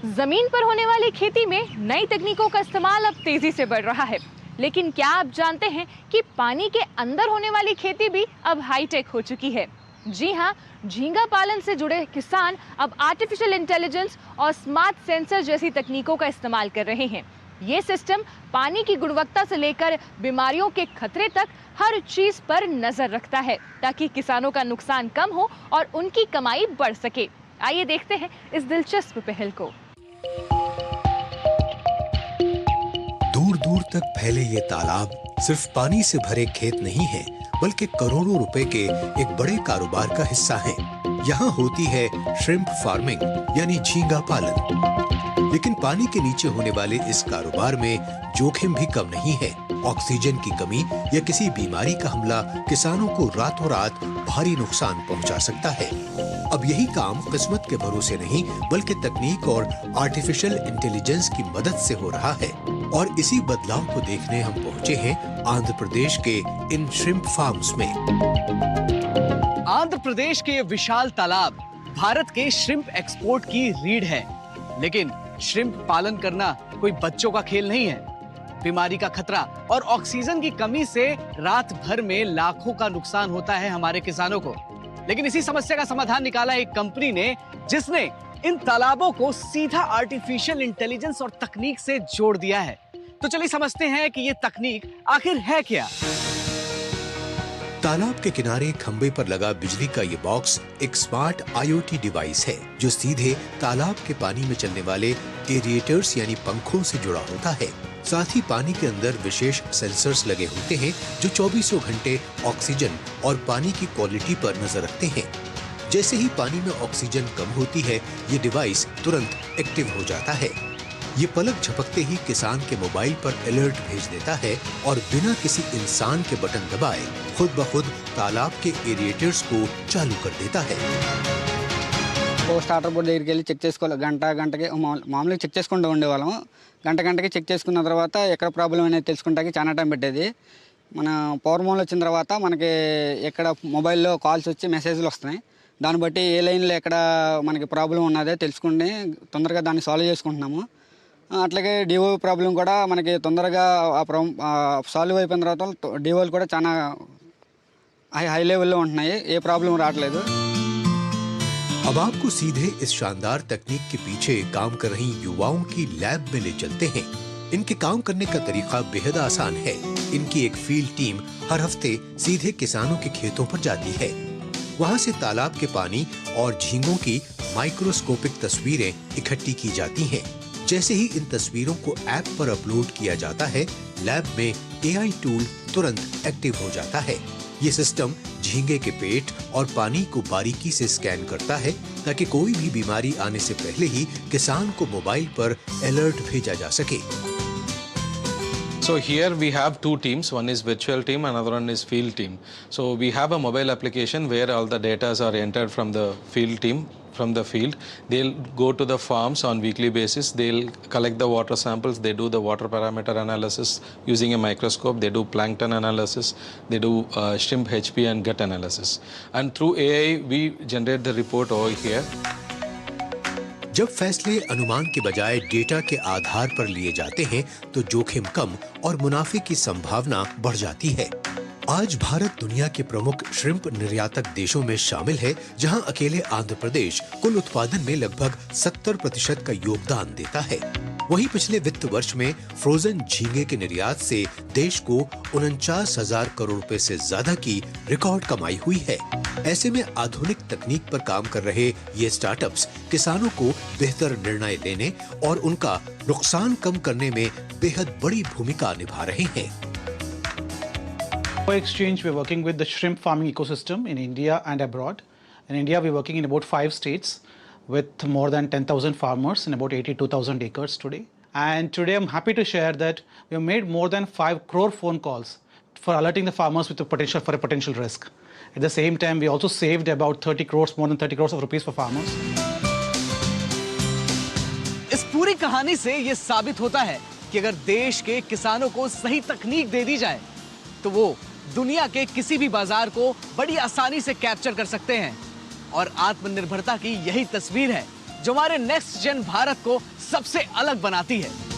जमीन पर होने वाली खेती में नई तकनीकों का इस्तेमाल अब तेजी से बढ़ रहा है, लेकिन क्या आप जानते हैं कि पानी के अंदर होने वाली खेती भी अब हाईटेक हो चुकी है। जी हाँ, झींगा पालन से जुड़े किसान अब आर्टिफिशियल इंटेलिजेंस और स्मार्ट सेंसर जैसी तकनीकों का इस्तेमाल कर रहे हैं। ये सिस्टम पानी की गुणवत्ता से लेकर बीमारियों के खतरे तक हर चीज पर नजर रखता है, ताकि किसानों का नुकसान कम हो और उनकी कमाई बढ़ सके। आइए देखते हैं इस दिलचस्प पहल को। दूर दूर तक फैले ये तालाब सिर्फ पानी से भरे खेत नहीं है, बल्कि करोड़ों रुपए के एक बड़े कारोबार का हिस्सा है। यहाँ होती है श्रिम्प फार्मिंग यानी झींगा पालन। लेकिन पानी के नीचे होने वाले इस कारोबार में जोखिम भी कम नहीं है। ऑक्सीजन की कमी या किसी बीमारी का हमला किसानों को रातों रात भारी नुकसान पहुंचा सकता है। अब यही काम किस्मत के भरोसे नहीं, बल्कि तकनीक और आर्टिफिशियल इंटेलिजेंस की मदद से हो रहा है। और इसी बदलाव को देखने हम पहुंचे हैं आंध्र प्रदेश के इन श्रिम्प फार्म्स में। आंध्र प्रदेश के विशाल तालाब भारत के श्रिम्प एक्सपोर्ट की रीढ़ है, लेकिन श्रिम्प पालन करना कोई बच्चों का खेल नहीं है। बीमारी का खतरा और ऑक्सीजन की कमी से रात भर में लाखों का नुकसान होता है हमारे किसानों को। लेकिन इसी समस्या का समाधान निकाला एक कंपनी ने, जिसने इन तालाबों को सीधा आर्टिफिशियल इंटेलिजेंस और तकनीक से जोड़ दिया है। तो चलिए समझते हैं कि ये तकनीक आखिर है क्या। तालाब के किनारे खंबे पर लगा बिजली का ये बॉक्स एक स्मार्ट IoT डिवाइस है, जो सीधे तालाब के पानी में चलने वाले एरिएटर्स यानी पंखों से जुड़ा होता है। साथ ही पानी के अंदर विशेष सेंसर्स लगे होते हैं, जो 24 घंटे ऑक्सीजन और पानी की क्वालिटी पर नजर रखते हैं। जैसे ही पानी में ऑक्सीजन कम होती है, ये डिवाइस तुरंत एक्टिव हो जाता है। ये पलक झपकते ही किसान के मोबाइल पर अलर्ट भेज देता है और बिना किसी इंसान के बटन दबाए खुद ब खुद तालाब के एरिएटर्स को चालू कर देता है। స్టార్టర్ బోర్డు దగ్గరికి వెళ్ళి చెక్ చేసుకోవాలి. గంటకి మామూలుగా చెక్ చేసుకుంటూ ఉండేవాళ్ళం. గంటకి చెక్ చేసుకున్న తర్వాత ఎక్కడ ప్రాబ్లం అనేది తెలుసుకుంటానికి చాలా టైం పెట్టేది. మన పవర్ మోడ్లో వచ్చిన తర్వాత మనకి ఎక్కడ మొబైల్లో కాల్స్ వచ్చి మెసేజ్లు వస్తున్నాయి. దాన్ని బట్టి ఏ లైన్లో ఎక్కడ మనకి ప్రాబ్లం ఉన్నదో తెలుసుకుని తొందరగా దాన్ని సాల్వ్ చేసుకుంటున్నాము. అట్లాగే డివో ప్రాబ్లం కూడా మనకి తొందరగా సాల్వ్ అయిపోయిన తర్వాత డివోలు కూడా చాలా హై లెవెల్లో ఉంటున్నాయి. ఏ ప్రాబ్లం రావట్లేదు. अब आपको सीधे इस शानदार तकनीक के पीछे काम कर रही युवाओं की लैब में ले चलते हैं। इनके काम करने का तरीका बेहद आसान है। इनकी एक फील्ड टीम हर हफ्ते सीधे किसानों के खेतों पर जाती है। वहाँ से तालाब के पानी और झींगों की माइक्रोस्कोपिक तस्वीरें इकट्ठी की जाती हैं। जैसे ही इन तस्वीरों को ऐप पर अपलोड किया जाता है, लैब में AI टूल तुरंत एक्टिव हो जाता है। ये सिस्टम झींगे के पेट और पानी को बारीकी से स्कैन करता है, ताकि कोई भी बीमारी आने से पहले ही किसान को मोबाइल पर अलर्ट भेजा जा सके। So here we have two teams. One is virtual team, another one is field team. So we have a mobile application where all the data are entered from the field team. From the field, they'll go to the farms on weekly basis. They'll collect the water samples. They do the water parameter analysis using a microscope. They do plankton analysis. They do shrimp HP and gut analysis. And through AI, we generate the report over here. जब फैसले अनुमान के बजाय data के आधार पर लिए जाते हैं, तो जोखिम कम और मुनाफे की संभावना बढ़ जाती है। आज भारत दुनिया के प्रमुख श्रिम्प निर्यातक देशों में शामिल है, जहां अकेले आंध्र प्रदेश कुल उत्पादन में लगभग 70% का योगदान देता है। वहीं पिछले वित्त वर्ष में फ्रोजन झींगे के निर्यात से देश को 49,000 करोड़ रुपए से ज्यादा की रिकॉर्ड कमाई हुई है। ऐसे में आधुनिक तकनीक पर काम कर रहे ये स्टार्टअप्स किसानों को बेहतर निर्णय लेने और उनका नुकसान कम करने में बेहद बड़ी भूमिका निभा रहे हैं। For exchange, we're working with the shrimp farming ecosystem in India and abroad. In India, we're working in about 5 states with more than 10,000 farmers in about 82,000 acres today. And today, I'm happy to share that we have made more than 5 crore phone calls for alerting the farmers with a potential risk. At the same time, we also saved about 30 crores, more than 30 crores of rupees for farmers. इस पूरी कहानी से ये साबित होता है कि अगर देश के किसानों को सही तकनीक दे दी जाए, तो वो दुनिया के किसी भी बाजार को बड़ी आसानी से कैप्चर कर सकते हैं। और आत्मनिर्भरता की यही तस्वीर है जो हमारे नेक्स्ट जेन भारत को सबसे अलग बनाती है।